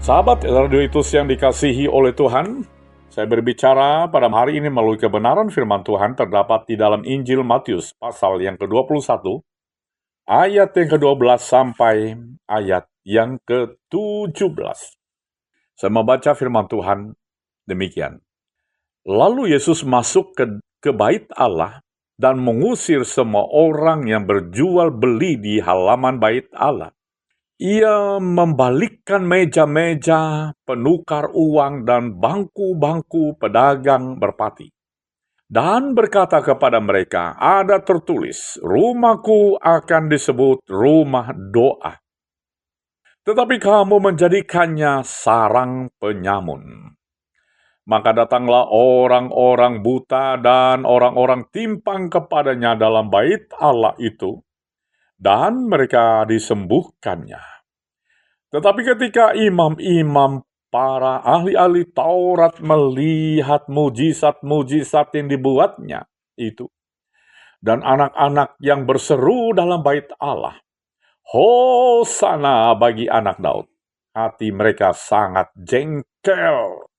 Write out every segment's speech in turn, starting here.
Sahabat Radio Itus yang dikasihi oleh Tuhan, saya berbicara pada hari ini melalui kebenaran firman Tuhan terdapat di dalam Injil Matius pasal yang ke-21, ayat yang ke-12 sampai ayat yang ke-17. Saya membaca firman Tuhan demikian. Lalu Yesus masuk ke bait Allah dan mengusir semua orang yang berjual beli di halaman bait Allah. Ia membalikkan meja-meja penukar uang dan bangku-bangku pedagang merpati. Dan berkata kepada mereka, ada tertulis, rumahku akan disebut rumah doa. Tetapi kamu menjadikannya sarang penyamun. Maka datanglah orang-orang buta dan orang-orang timpang kepadanya dalam bait Allah itu, dan mereka disembuhkannya. Tetapi ketika imam-imam, para ahli-ahli Taurat melihat mujizat-mujizat yang dibuatnya itu, dan anak-anak yang berseru dalam bait Allah, Hosana bagi anak Daud, hati mereka sangat jengkel.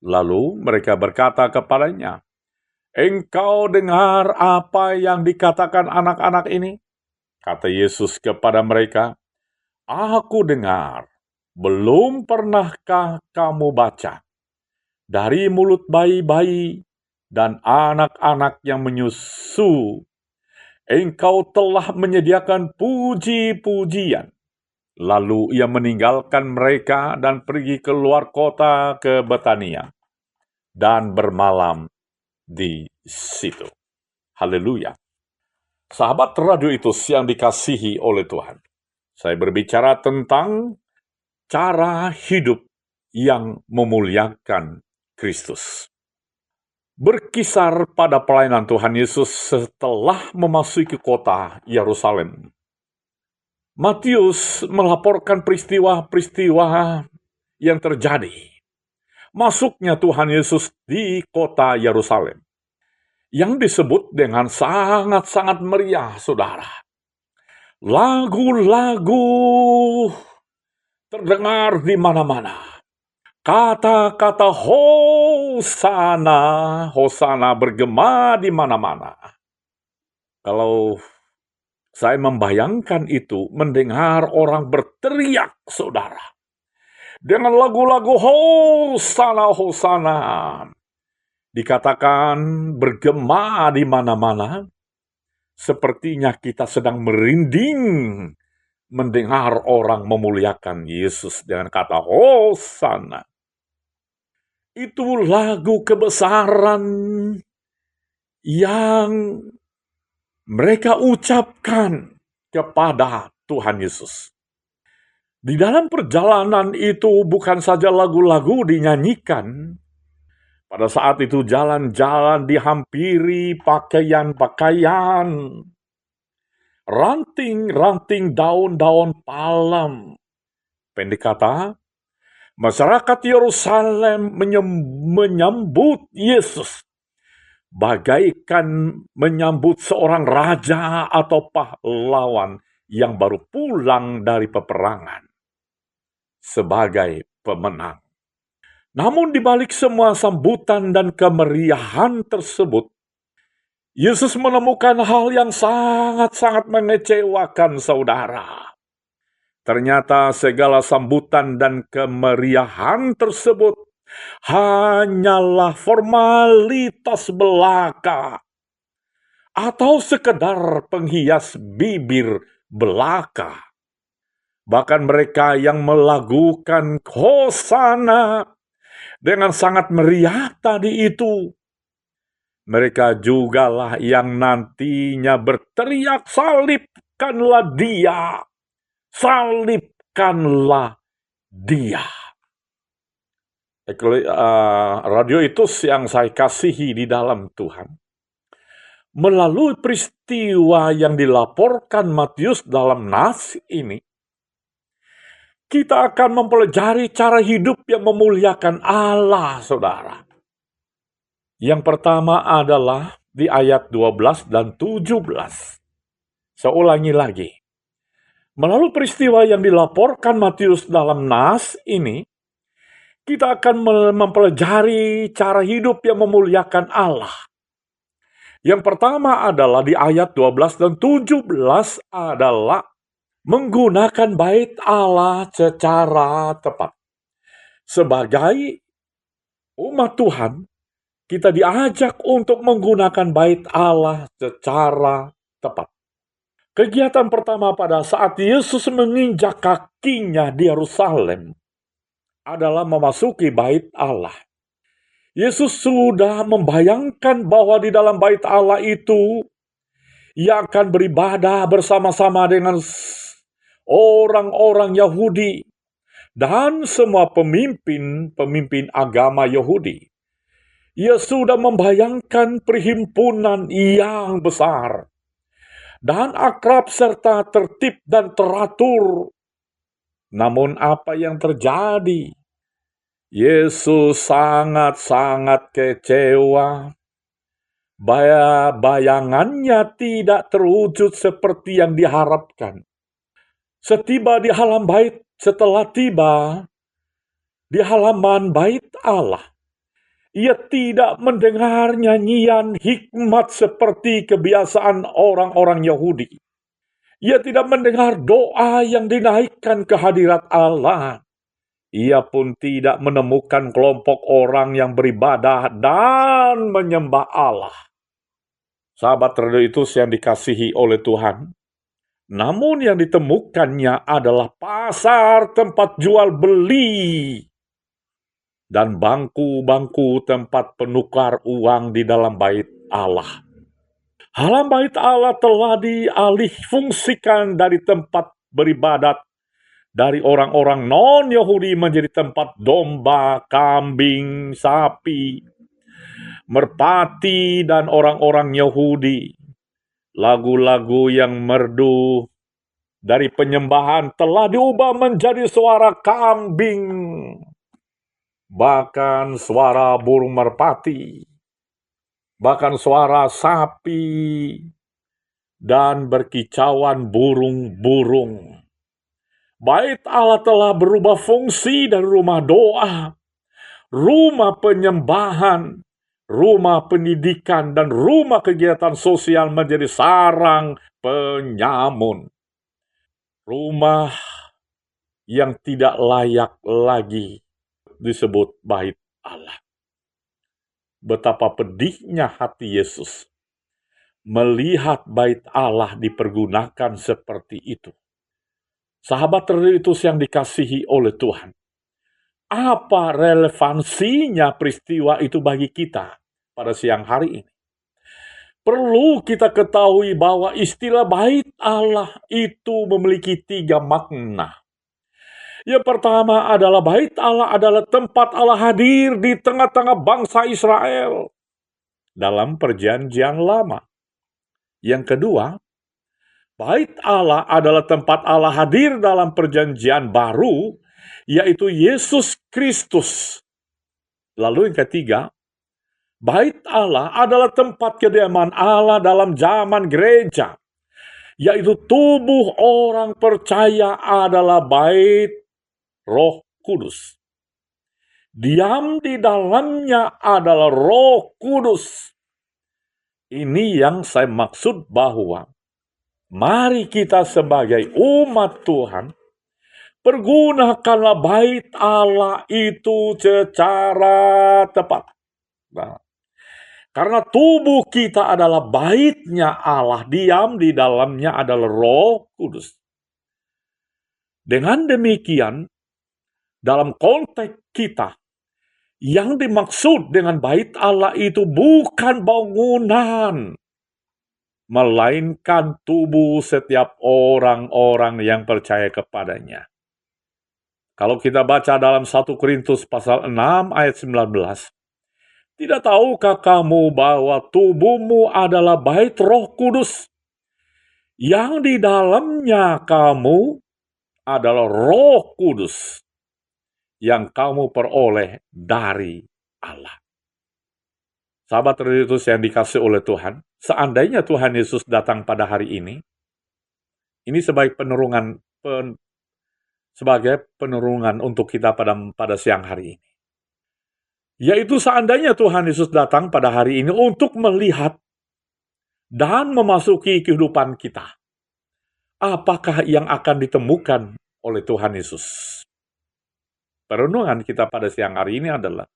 Lalu mereka berkata kepadanya, engkau dengar apa yang dikatakan anak-anak ini? Kata Yesus kepada mereka, aku dengar, belum pernahkah kamu baca? Dari mulut bayi-bayi dan anak-anak yang menyusu, engkau telah menyediakan puji-pujian. Lalu ia meninggalkan mereka dan pergi keluar kota ke Betania dan bermalam di situ. Haleluya. Sahabat Radio Itus yang dikasihi oleh Tuhan. Saya berbicara tentang cara hidup yang memuliakan Kristus. Berkisar pada pelayanan Tuhan Yesus setelah memasuki kota Yerusalem. Matius melaporkan peristiwa-peristiwa yang terjadi. Masuknya Tuhan Yesus di kota Yerusalem, yang disebut dengan sangat-sangat meriah, saudara. Lagu-lagu terdengar di mana-mana. Kata-kata Hosana, Hosana bergema di mana-mana. Kalau saya membayangkan itu, mendengar orang berteriak, saudara, dengan lagu-lagu Hosana, Hosana, dikatakan bergema di mana-mana, sepertinya kita sedang merinding mendengar orang memuliakan Yesus dengan kata Hosana. Itu lagu kebesaran yang mereka ucapkan kepada Tuhan Yesus. Di dalam perjalanan itu bukan saja lagu-lagu dinyanyikan. Pada saat itu jalan-jalan dihampiri pakaian-pakaian, ranting-ranting daun-daun palem. Pendek kata, masyarakat Yerusalem menyambut Yesus bagaikan menyambut seorang raja atau pahlawan yang baru pulang dari peperangan sebagai pemenang. Namun di balik semua sambutan dan kemeriahan tersebut, Yesus menemukan hal yang sangat-sangat mengecewakan saudara. Ternyata segala sambutan dan kemeriahan tersebut hanyalah formalitas belaka atau sekedar penghias bibir belaka. Bahkan mereka yang melakukan Hosana dengan sangat meriah tadi itu, mereka jugalah yang nantinya berteriak, salibkanlah dia, salibkanlah dia. Radio Itus yang saya kasihi di dalam Tuhan, melalui peristiwa yang dilaporkan Matius dalam nas ini, kita akan mempelajari cara hidup yang memuliakan Allah, saudara. Yang pertama adalah di ayat 12 dan 17. Saya ulangi lagi. Melalui peristiwa yang dilaporkan Matius dalam nas ini, kita akan mempelajari cara hidup yang memuliakan Allah. Yang pertama adalah di ayat 12 dan 17 adalah menggunakan bait Allah secara tepat. Sebagai umat Tuhan, kita diajak untuk menggunakan bait Allah secara tepat. Kegiatan pertama pada saat Yesus menginjak kakinya di Yerusalem adalah memasuki bait Allah. Yesus sudah membayangkan bahwa di dalam bait Allah itu ia akan beribadah bersama-sama dengan orang-orang Yahudi dan semua pemimpin agama Yahudi. Ia sudah membayangkan perhimpunan yang besar dan akrab serta tertib dan teratur. Namun apa yang terjadi? Yesus sangat-sangat kecewa. Bayangannya tidak terwujud seperti yang diharapkan. Setelah tiba di halaman bait Allah, ia tidak mendengar nyanyian hikmat seperti kebiasaan orang-orang Yahudi. Ia tidak mendengar doa yang dinaikkan ke hadirat Allah. Ia pun tidak menemukan kelompok orang yang beribadah dan menyembah Allah. Sahabat radio itu yang dikasihi oleh Tuhan. Namun yang ditemukannya adalah pasar tempat jual beli dan bangku-bangku tempat penukar uang di dalam bait Allah. Halaman bait Allah telah dialihfungsikan dari tempat beribadat dari orang-orang non-Yahudi menjadi tempat domba, kambing, sapi, merpati, dan orang-orang Yahudi. Lagu-lagu yang merdu dari penyembahan telah diubah menjadi suara kambing, bahkan suara burung merpati, bahkan suara sapi, dan berkicauan burung-burung. Bait Allah telah berubah fungsi dari rumah doa, rumah penyembahan, rumah pendidikan, dan rumah kegiatan sosial menjadi sarang penyamun. Rumah yang tidak layak lagi disebut bait Allah. Betapa pedihnya hati Yesus melihat bait Allah dipergunakan seperti itu. Sahabat terditus yang dikasihi oleh Tuhan, apa relevansinya peristiwa itu bagi kita pada siang hari ini? Perlu kita ketahui bahwa istilah bait Allah itu memiliki 3 makna. Yang pertama adalah bait Allah adalah tempat Allah hadir di tengah-tengah bangsa Israel dalam perjanjian lama. Yang kedua, bait Allah adalah tempat Allah hadir dalam perjanjian baru, yaitu Yesus Kristus. Lalu yang ketiga, bait Allah adalah tempat kediaman Allah dalam zaman gereja, yaitu tubuh orang percaya adalah bait Roh Kudus. Diam di dalamnya adalah Roh Kudus. Ini yang saya maksud bahwa mari kita sebagai umat Tuhan, pergunakanlah bait Allah itu secara tepat. Nah, karena tubuh kita adalah baitnya Allah, diam di dalamnya adalah Roh Kudus. Dengan demikian, dalam konteks kita, yang dimaksud dengan bait Allah itu bukan bangunan, melainkan tubuh setiap orang-orang yang percaya kepadanya. Kalau kita baca dalam 1 Korintus pasal 6 ayat 19, tidak tahukah kamu bahwa tubuhmu adalah bait Roh Kudus, yang di dalamnya kamu adalah Roh Kudus, yang kamu peroleh dari Allah. Sahabat terditus yang dikasih oleh Tuhan, seandainya Tuhan Yesus datang pada hari ini, Ini sebagai penerungan untuk kita pada siang hari ini. Yaitu seandainya Tuhan Yesus datang pada hari ini untuk melihat dan memasuki kehidupan kita, apakah yang akan ditemukan oleh Tuhan Yesus? Perenungan kita pada siang hari ini adalah,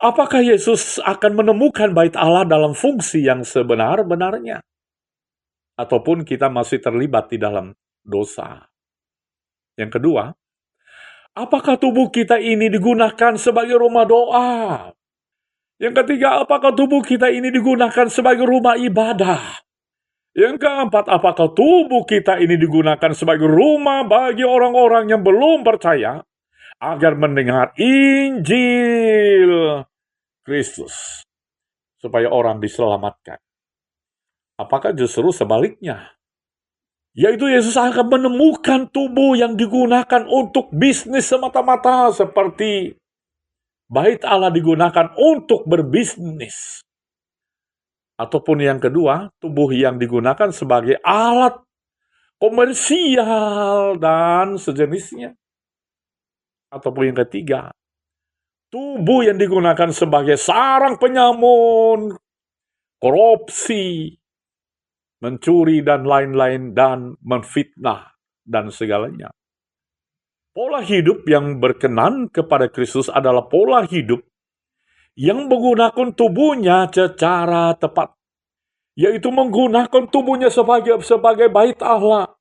apakah Yesus akan menemukan bait Allah dalam fungsi yang sebenar-benarnya? Ataupun kita masih terlibat di dalam dosa? Yang kedua, apakah tubuh kita ini digunakan sebagai rumah doa? Yang ketiga, apakah tubuh kita ini digunakan sebagai rumah ibadah? Yang keempat, apakah tubuh kita ini digunakan sebagai rumah bagi orang-orang yang belum percaya agar mendengar Injil Kristus, supaya orang diselamatkan? Apakah justru sebaliknya? Yaitu Yesus akan menemukan tubuh yang digunakan untuk bisnis semata-mata, seperti bait Allah digunakan untuk berbisnis. Ataupun yang kedua, tubuh yang digunakan sebagai alat komersial dan sejenisnya. Ataupun yang ketiga, tubuh yang digunakan sebagai sarang penyamun, korupsi, mencuri dan lain-lain, dan menfitnah dan segalanya. Pola hidup yang berkenan kepada Kristus adalah pola hidup yang menggunakan tubuhnya secara tepat, yaitu menggunakan tubuhnya sebagai bait Allah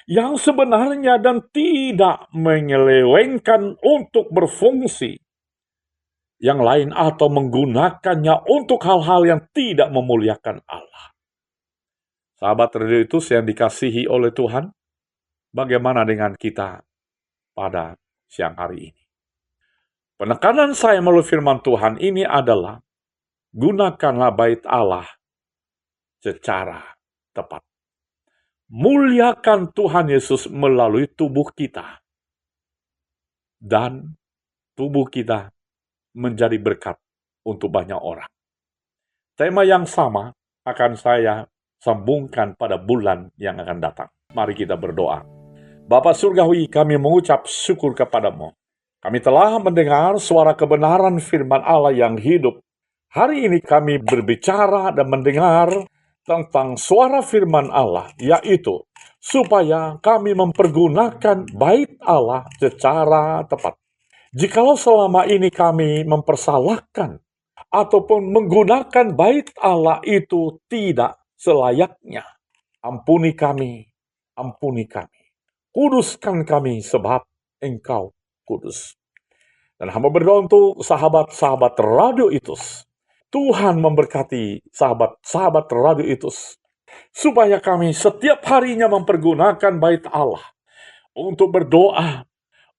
yang sebenarnya dan tidak menyelewengkan untuk berfungsi yang lain atau menggunakannya untuk hal-hal yang tidak memuliakan Allah. Sahabat radio itu yang dikasihi oleh Tuhan, bagaimana dengan kita pada siang hari ini? Penekanan saya melalui firman Tuhan ini adalah, gunakanlah bait Allah secara tepat. Muliakan Tuhan Yesus melalui tubuh kita. Dan tubuh kita menjadi berkat untuk banyak orang. Tema yang sama akan saya sambungkan pada bulan yang akan datang. Mari kita berdoa. Bapa Surgawi, kami mengucap syukur kepadamu. Kami telah mendengar suara kebenaran firman Allah yang hidup. Hari ini kami berbicara dan mendengar tentang suara firman Allah, yaitu supaya kami mempergunakan bait Allah secara tepat. Jikalau selama ini kami mempersalahkan ataupun menggunakan bait Allah itu tidak selayaknya, ampuni kami, ampuni kami. Kuduskan kami sebab Engkau kudus. Dan hamba berdoa untuk sahabat-sahabat Radio Itus. Tuhan memberkati sahabat-sahabat Radio Itus, supaya kami setiap harinya mempergunakan bait Allah untuk berdoa,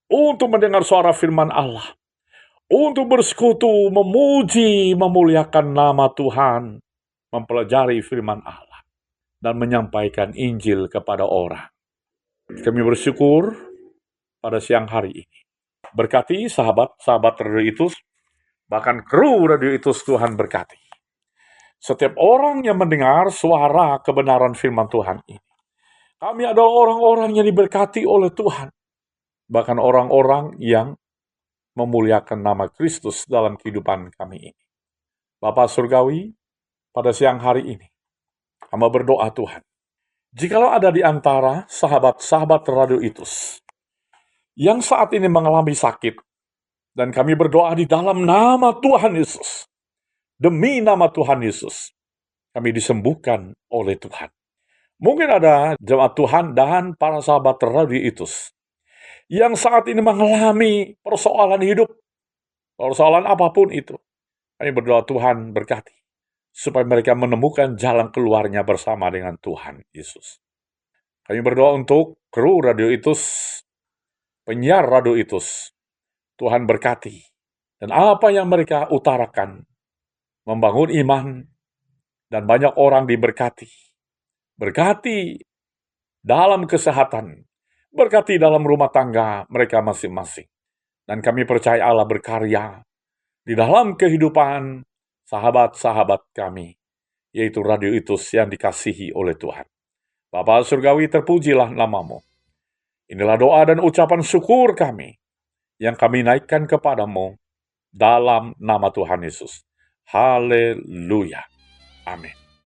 untuk mendengar suara firman Allah, untuk bersekutu, memuji, memuliakan nama Tuhan, mempelajari firman Allah, dan menyampaikan Injil kepada orang. Kami bersyukur pada siang hari ini. Berkati sahabat-sahabat Radio Itus, bahkan kru Radio Itus Tuhan berkati. Setiap orang yang mendengar suara kebenaran firman Tuhan ini. Kami adalah orang-orang yang diberkati oleh Tuhan. Bahkan orang-orang yang memuliakan nama Kristus dalam kehidupan kami ini. Bapa Surgawi, pada siang hari ini, hamba berdoa Tuhan, jikalau ada di antara sahabat-sahabat Radio Itus yang saat ini mengalami sakit, dan kami berdoa di dalam nama Tuhan Yesus, demi nama Tuhan Yesus, kami disembuhkan oleh Tuhan. Mungkin ada jemaat Tuhan dan para sahabat Radio Itus yang saat ini mengalami persoalan hidup, persoalan apapun itu. Kami berdoa Tuhan berkati, supaya mereka menemukan jalan keluarnya bersama dengan Tuhan Yesus. Kami berdoa untuk kru Radio Itus, penyiar Radio Itus. Tuhan berkati, dan apa yang mereka utarakan, membangun iman, dan banyak orang diberkati. Berkati dalam kesehatan, berkati dalam rumah tangga mereka masing-masing. Dan kami percaya Allah berkarya di dalam kehidupan sahabat-sahabat kami, yaitu Radio Itus yang dikasihi oleh Tuhan. Bapa Surgawi, terpujilah namamu. Inilah doa dan ucapan syukur kami yang kami naikkan kepadamu dalam nama Tuhan Yesus. Haleluya. Amin.